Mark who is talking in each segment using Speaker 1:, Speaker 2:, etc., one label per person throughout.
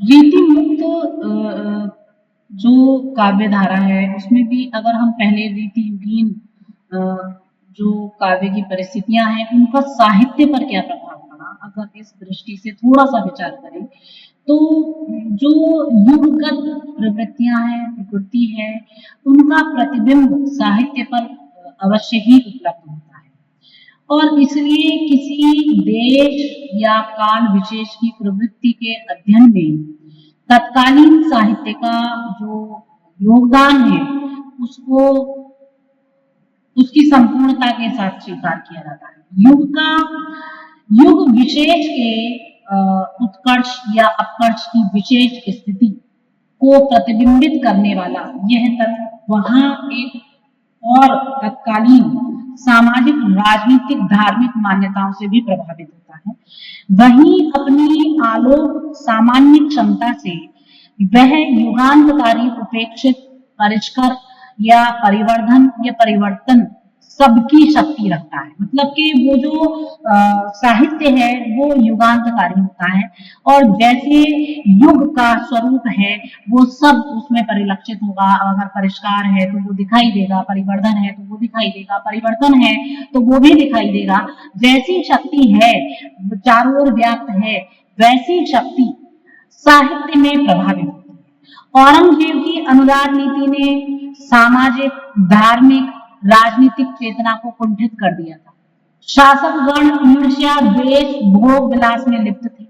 Speaker 1: रीति मुक्त जो काव्य धारा है उसमें भी अगर हम पहले रीति युगीन जो काव्य की परिस्थितियां हैं उनका साहित्य पर क्या प्रभाव पड़ा, अगर इस दृष्टि से थोड़ा सा विचार करें तो जो युगगत प्रवृत्तियां हैं, प्रकृति है, उनका प्रतिबिंब साहित्य पर अवश्य ही उपलब्ध होता है। और इसलिए किसी देश या काल विशेष की प्रवृत्ति के अध्ययन में तत्कालीन साहित्य का जो योगदान है उसको उसकी संपूर्णता के साथ स्वीकार किया जाता है। युग विशेष के उत्कर्ष या अपकर्ष की विशेष स्थिति को प्रतिबिंबित करने वाला यह तत्व वहां एक और तत्कालीन सामाजिक, राजनीतिक, धार्मिक मान्यताओं से भी प्रभावित होता है। वहीं अपनी आलोक सामान्य क्षमता से वह युगांतकारी, उपेक्षित, परिष्कर या परिवर्धन या परिवर्तन सबकी शक्ति रखता है। मतलब कि वो जो साहित्य है वो युगांतकारी होता है और जैसे युग का स्वरूप है वो सब उसमें परिलक्षित होगा। अगर परिष्कार है तो वो दिखाई देगा, परिवर्धन है तो वो दिखाई देगा, परिवर्तन है तो वो भी दिखाई देगा। जैसी शक्ति है चारों ओर व्याप्त है वैसी शक्ति साहित्य में प्रभावित होती है। औरंगजेब की अनुदार नीति ने सामाजिक, धार्मिक, राजनीतिक चेतना को कुंठित कर दिया था। शासकगण ईर्ष्या, द्वेष, भोग विलास में लिप्त थे।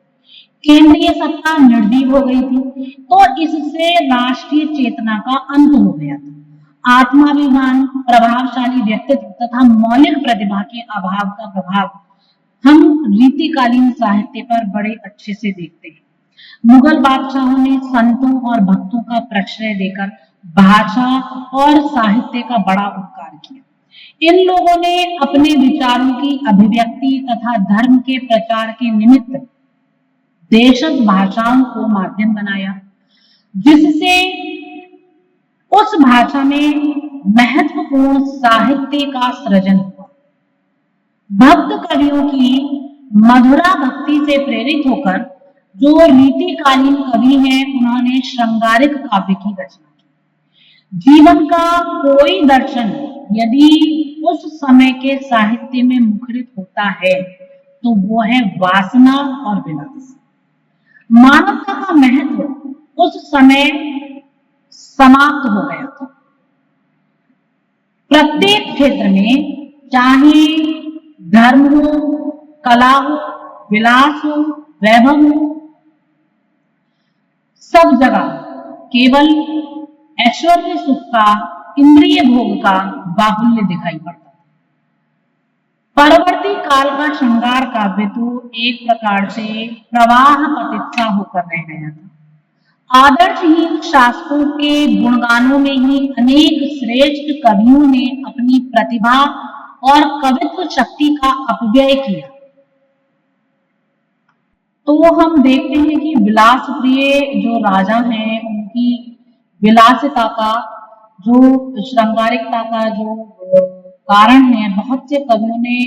Speaker 1: केंद्रीय सत्ता निर्जीव हो गई थी, तो इससे राष्ट्रीय चेतना का अंत हो गया था। आत्माभिमान, प्रभावशाली व्यक्तित्व तथा मौलिक प्रतिभा के अभाव का प्रभाव हम रीतिकालीन साहित्य पर बड़े अच्छे से देखते हैं। मुगल बादशाहों ने संतों और भक्तों का प्रश्रय देकर भाषा और साहित्य का बड़ा उपकार किया। इन लोगों ने अपने विचारों की अभिव्यक्ति तथा धर्म के प्रचार के निमित्त देशज भाषाओं को माध्यम बनाया, जिससे उस भाषा में महत्वपूर्ण साहित्य का सृजन हुआ। भक्त कवियों की मधुरा भक्ति से प्रेरित होकर जो रीतिकालीन कवि हैं उन्होंने श्रृंगारिक काव्य की रचना की। जीवन का कोई दर्शन यदि उस समय के साहित्य में मुखरित होता है तो वो है वासना और विलास। मानवता का महत्व उस समय समाप्त हो गया था। प्रत्येक क्षेत्र में चाहे धर्म हो, कला हो, विलास हो, वैभव हो, सब जगह केवल ऐश्वर्य सुख का, इंद्रिय भोग का बाहुल्य दिखाई पड़ता। परवर्ती काल का श्रृंगार काव्य तो एक प्रकार से प्रवाह प्रतीक्षा होकर रह गया था। आदर्शहीन शासकों के गुणगानों में ही अनेक श्रेष्ठ कवियों ने अपनी प्रतिभा और कवित्व शक्ति का अपव्यय किया। तो हम देखते हैं कि विलास प्रिय जो राजा हैं उनकी विलासिता का, जो श्रृंगारिकता का जो कारण है, बहुत से कवियों ने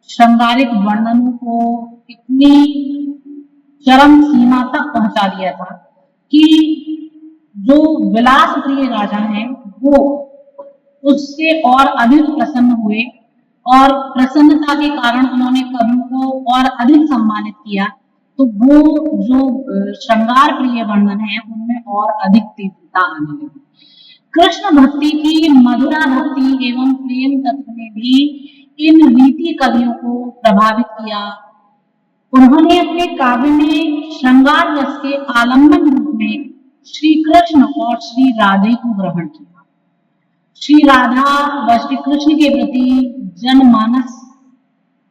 Speaker 1: श्रृंगारिक वर्णनों को इतनी चरम सीमा तक पहुंचा दिया था कि जो विलास प्रिय राजा हैं वो उससे और अधिक प्रसन्न हुए और प्रसन्नता के कारण उन्होंने कवियों को और अधिक सम्मानित किया। तो वो जो श्रृंगार प्रिय वर्णन है उनमें और अधिक तीव्रता आने लगी। कृष्ण भक्ति की मधुरा भक्ति एवं प्रेम तत्व ने भी इन रीति कवियों को प्रभावित किया। उन्होंने अपने काव्य में श्रृंगार रस के आलम्बन रूप में श्री कृष्ण और श्री राधे को ग्रहण किया। श्री राधा व श्री कृष्ण के प्रति जनमानस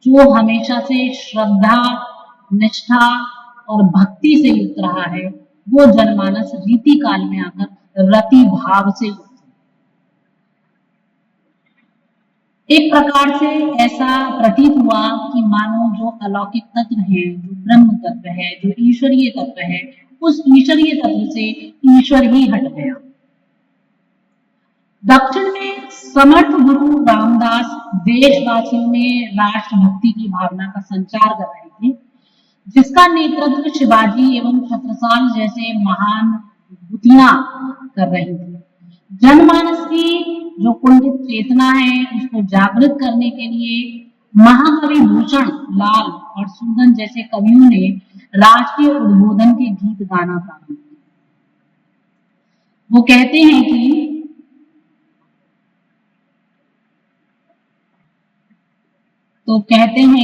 Speaker 1: जो हमेशा से श्रद्धा, निष्ठा और भक्ति से युक्त रहा है, वो जनमानस रीति काल में आकर रति भाव से युक्त। एक प्रकार से ऐसा प्रतीत हुआ कि मानो जो अलौकिक तत्व है, जो ब्रह्म तत्व है, जो ईश्वरीय तत्व है, उस ईश्वरीय तत्व से ईश्वर ही हट गया। दक्षिण में समर्थ गुरु रामदास देशवासियों में राष्ट्रभक्ति की भावना का संचार कर रहे थे। जिसका नेतृत्व शिवाजी एवं छत्रसाल जैसे महान विभूतियां कर रही थी। जनमानस की जो कुंठित चेतना है उसको जागृत करने के लिए महाकवि भूषण लाल और सूदन जैसे कवियों ने राष्ट्रीय उद्बोधन के गीत गाना प्रारंभ किया। वो कहते हैं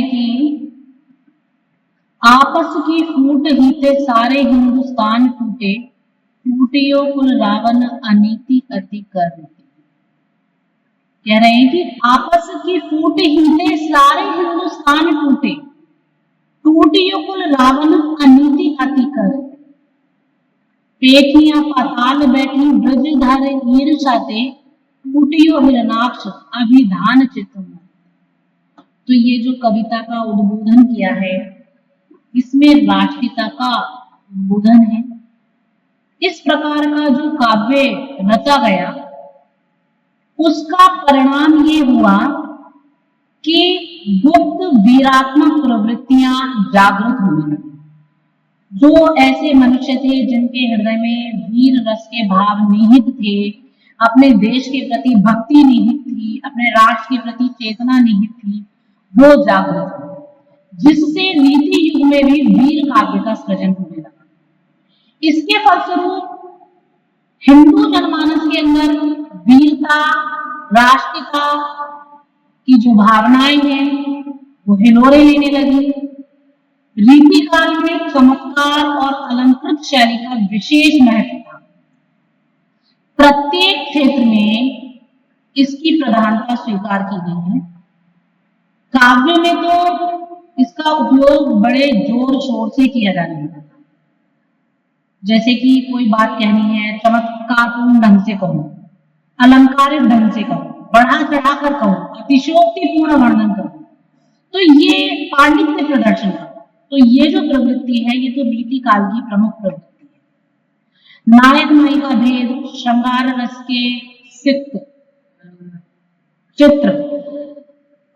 Speaker 1: कि आपस की फूट ही थे सारे हिंदुस्तान टूटे, टूटियो कुल रावण अनीति अति कर। कह रहे हैं कि आपस की फूट ही थे सारे हिंदुस्तान टूटे, टूटियो कुल रावण अनीति अति कर। पेठियां पाताल बैठी ब्रजधर ईर्षाते, टूटियो हिरणाक्ष अभिधान चित्त। तो ये जो कविता का उद्बोधन किया है इसमें राष्ट्रीयता का उद्बोधन है। इस प्रकार का जो काव्य रचा गया उसका परिणाम ये हुआ कि गुप्त वीरात्मक प्रवृत्तियां जागृत होने लगी। जो ऐसे मनुष्य थे जिनके हृदय में वीर रस के भाव निहित थे, अपने देश के प्रति भक्ति निहित थी, अपने राष्ट्र के प्रति चेतना निहित थी, वो जागृत हुए, जिससे नीति युग में भी वीर काव्य का सृजन होने लगा। इसके फलस्वरूप हिंदू जनमानस के अंदर वीरता, राष्ट्रीयता की जो भावनाएं हैं वो हिलोरे लेने लगी। रीतिकाल में चमत्कार और अलंकृत शैली का विशेष महत्व था। प्रत्येक क्षेत्र में इसकी प्रधानता स्वीकार की गई है। काव्य में तो इसका उपयोग बड़े जोर शोर से किया जाने लगा। जैसे कि कोई बात कहनी है, चमत्कारपूर्ण ढंग से कहो, अलंकारिक ढंग से कहो, बढ़ा चढ़ाकर कहो, अतिशयोक्तिपूर्ण वर्णन करो, तो ये पांडित्य प्रदर्शन करो। तो ये जो प्रवृत्ति है ये तो रीति काल की प्रमुख प्रवृत्ति है। नायक नायिका भेद, श्रृंगार रस के चित्र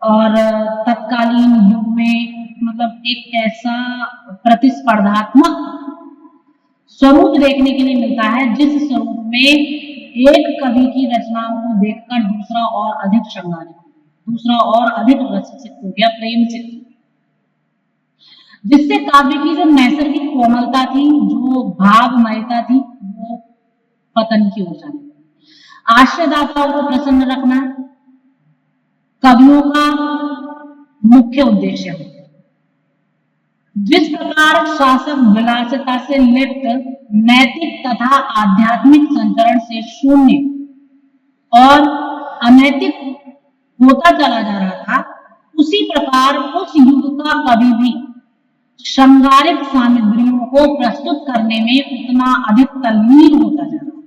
Speaker 1: और तत्कालीन युग में मतलब एक ऐसा प्रतिस्पर्धात्मक स्वरूप देखने के लिए मिलता है जिस स्वरूप में एक कवि की रचनाओं को देखकर दूसरा और अधिक श्रृंगारिक, दूसरा और अधिक रसिक हो गया, प्रेम से, जिससे काव्य की जो नैसर्गिक कोमलता थी, जो भावमयता थी, वो पतन की ओर जाती। आश्रयदाताओं को प्रसन्न रखना कवियों का मुख्य उद्देश्य है। जिस प्रकार शासक विलासिता से लिप्त, नैतिक तथा आध्यात्मिक संचरण से शून्य और अनैतिक होता चला जा रहा था, उसी प्रकार उस युग का कवि भी श्रृंगारिक सामग्रियों को प्रस्तुत करने में उतना अधिक तल्लीन होता जा रहा।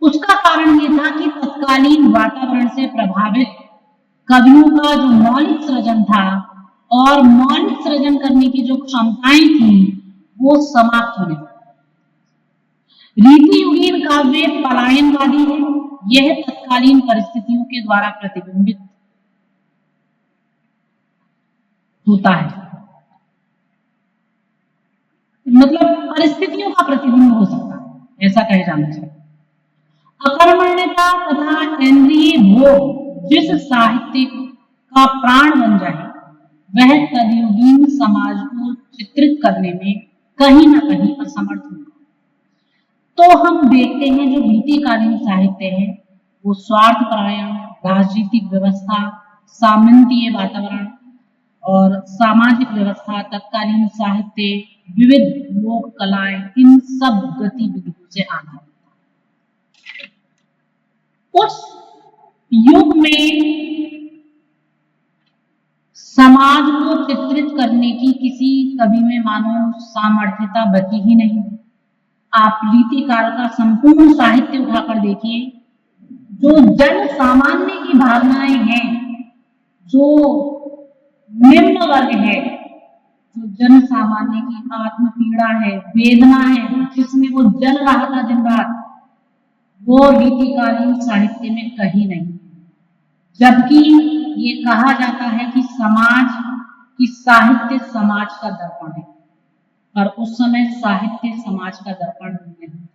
Speaker 1: उसका कारण ये था कि तत्कालीन वातावरण से प्रभावित कवियों का जो मौलिक सृजन था और मौलिक सृजन करने की जो क्षमताएं थी वो समाप्त होने लगी। रीति युगीन काव्य पलायनवादी है। यह तत्कालीन परिस्थितियों के द्वारा प्रतिबिंबित होता है, मतलब परिस्थितियों का प्रतिबिंब हो सकता है, ऐसा कहे जाना चाहिए। अकर्मण्यता तथा इंद्रिय भोग जिस साहित्य का प्राण बन जाए वह तदयुगीन समाज को चित्रित करने में कहीं ना कहीं असमर्थ होगा। तो हम देखते हैं जो रीतिकालीन साहित्य है वो स्वार्थपरायण, राजनीतिक व्यवस्था, सामंतीय वातावरण और सामाजिक व्यवस्था, तत्कालीन साहित्य, विविध लोक कलाएं, इन सब गतिविधियों से आधारित। उस युग में समाज को चित्रित करने की किसी कवि में मानो सामर्थ्यता बची ही नहीं। आप रीतिकाल का संपूर्ण साहित्य उठाकर देखिए, जो जन सामान्य की भावनाएं हैं, जो निम्न वर्ग है, जो जन सामान्य की आत्म पीड़ा है, वेदना है, जिसमें वो जल रहा था दिन रात, वो रीतिकालीन साहित्य में कहीं नहीं। जबकि ये कहा जाता है कि समाज की साहित्य समाज का दर्पण है, और उस समय साहित्य समाज का दर्पण नहीं है।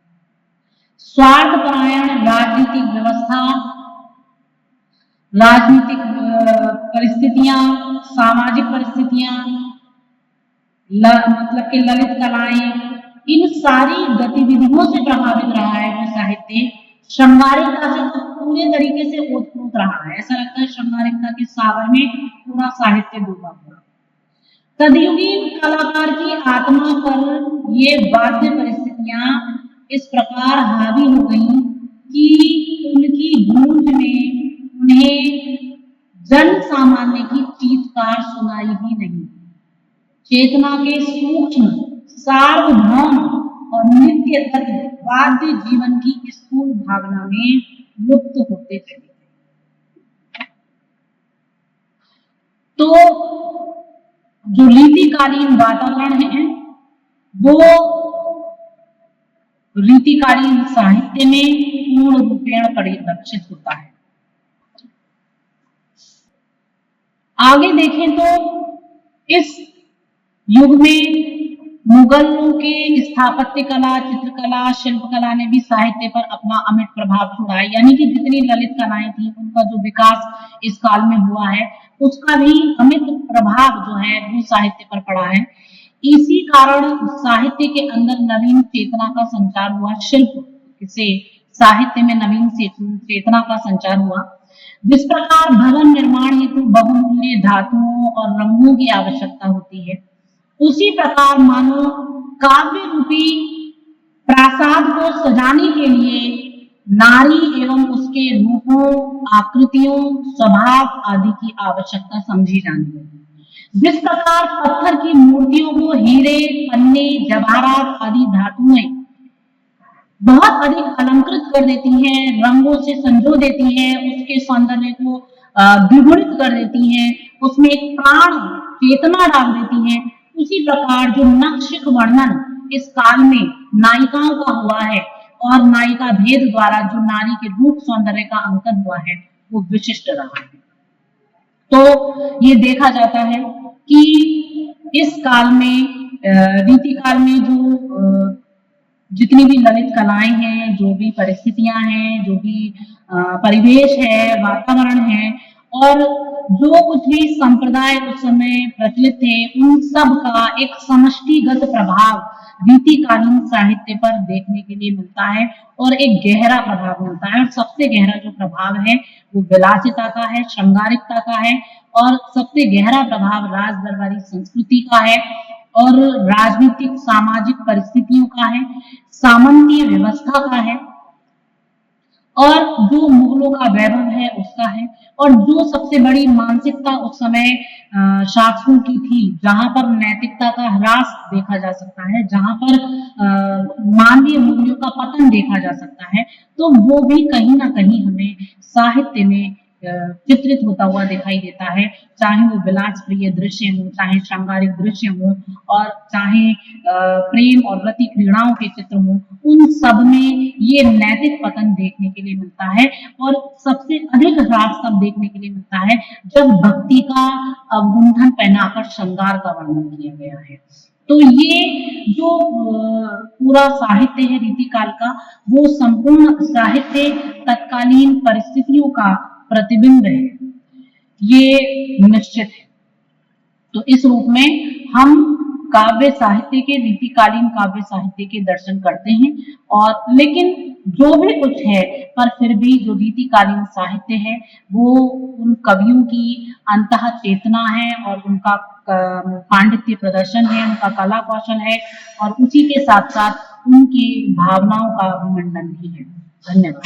Speaker 1: स्वार्थपरायण राजनीतिक व्यवस्था, राजनीतिक परिस्थितियां, सामाजिक परिस्थितियां, मतलब कि ललित कलाएं, इन सारी गतिविधियों से प्रभावित रहा है वो साहित्य। श्रृंगारिकता से तो पूरे तरीके से ओतप्रोत रहा है, ऐसा लगता है श्रृंगारिकता के सागर में पूरा साहित्य डूबा हुआ। तदयुगीन कलाकार की आत्मा पर ये बाध्य परिस्थितियां इस प्रकार हावी हो गई कि उनकी गूंज में उन्हें जन सामान्य की चीत्कार सुनाई ही नहीं। चेतना के सूक्ष्म, सार्वभौम और नित्य तत्व वाद्य जीवन की स्थूल भावना में लुप्त होते चले गए। तो जो रीतिकालीन वातावरण है वो रीतिकालीन साहित्य में पूर्ण रूपेण परिलक्षित होता है। आगे देखें तो इस युग में मुगलों के स्थापत्य कला, चित्रकला, शिल्पकला ने भी साहित्य पर अपना अमिट प्रभाव छोड़ा है। यानी कि जितनी ललित कलाएं थी उनका जो विकास इस काल में हुआ है उसका भी अमिट प्रभाव जो है वो साहित्य पर पड़ा है। इसी कारण साहित्य के अंदर नवीन चेतना का संचार हुआ, शिल्प से साहित्य में नवीन चेतना का संचार हुआ। जिस प्रकार भवन निर्माण हेतु बहुमूल्य धातुओं और रंगों की आवश्यकता होती है, उसी प्रकार मानो काव्य रूपी प्रासाद को सजाने के लिए नारी एवं उसके रूपों, आकृतियों, स्वभाव आदि की आवश्यकता समझी जानी है। जिस प्रकार पत्थर की मूर्तियों को हीरे, पन्ने, जवाहरात आदि धातुएं बहुत अधिक अलंकृत कर देती हैं, रंगों से संजो देती हैं, उसके सौंदर्य को द्विगुणित कर देती हैं, उसमें एक प्राण चेतना डाल देती हैं, उसी प्रकार जो नक्शिक वर्णन इस काल में नायिकाओं का हुआ है और नायिका भेद द्वारा जो नारी के रूप सौंदर्य का अंकन हुआ है वो विशिष्ट रहा है। तो ये देखा जाता है कि इस काल में रीति काल में जो जितनी भी ललित कलाएं हैं, जो भी परिस्थितियां हैं, जो भी परिवेश है, वातावरण है और जो कुछ भी संप्रदाय उस समय प्रचलित थे, उन सब का एक समष्टिगत प्रभाव रीतिकालीन साहित्य पर देखने के लिए मिलता है और एक गहरा प्रभाव मिलता है। और सबसे गहरा जो प्रभाव है वो विलासिता का है, श्रृंगारिकता का है और सबसे गहरा प्रभाव राज दरबारी संस्कृति का है और राजनीतिक सामाजिक परिस्थितियों का है, सामंतीय व्यवस्था का है और जो मुगलों का वैभव है उसका है और जो सबसे बड़ी मानसिकता उस समय शासकों की थी, जहां पर नैतिकता का ह्रास देखा जा सकता है, जहां पर मानवीय मूल्यों का पतन देखा जा सकता है, तो वो भी कहीं ना कहीं हमें साहित्य में चित्रित होता हुआ दिखाई देता है। चाहे वो विलास प्रिय दृश्य हो, चाहे श्रृंगारिक दृश्य हो और चाहे प्रेम और रति क्रीड़ाओं के चित्र हो, उन सब में ये नैतिक पतन देखने के लिए मिलता है और सबसे अधिक ह्रास तब देखने के लिए मिलता है जब भक्ति का अवगुंठन पहनाकर श्रृंगार का वर्णन किया गया है। तो ये जो पूरा साहित्य है रीतिकाल का, वो संपूर्ण साहित्य तत्कालीन परिस्थितियों का प्रतिबिंब है, ये निश्चित है। तो इस रूप में हम काव्य साहित्य के, रीतिकालीन काव्य साहित्य के दर्शन करते हैं और लेकिन जो भी कुछ है पर फिर भी जो रीतिकालीन साहित्य है वो उन कवियों की अंतः चेतना है और उनका पांडित्य प्रदर्शन है, उनका कला कौशल है और उसी के साथ साथ उनकी भावनाओं का मंडन भी है। धन्यवाद।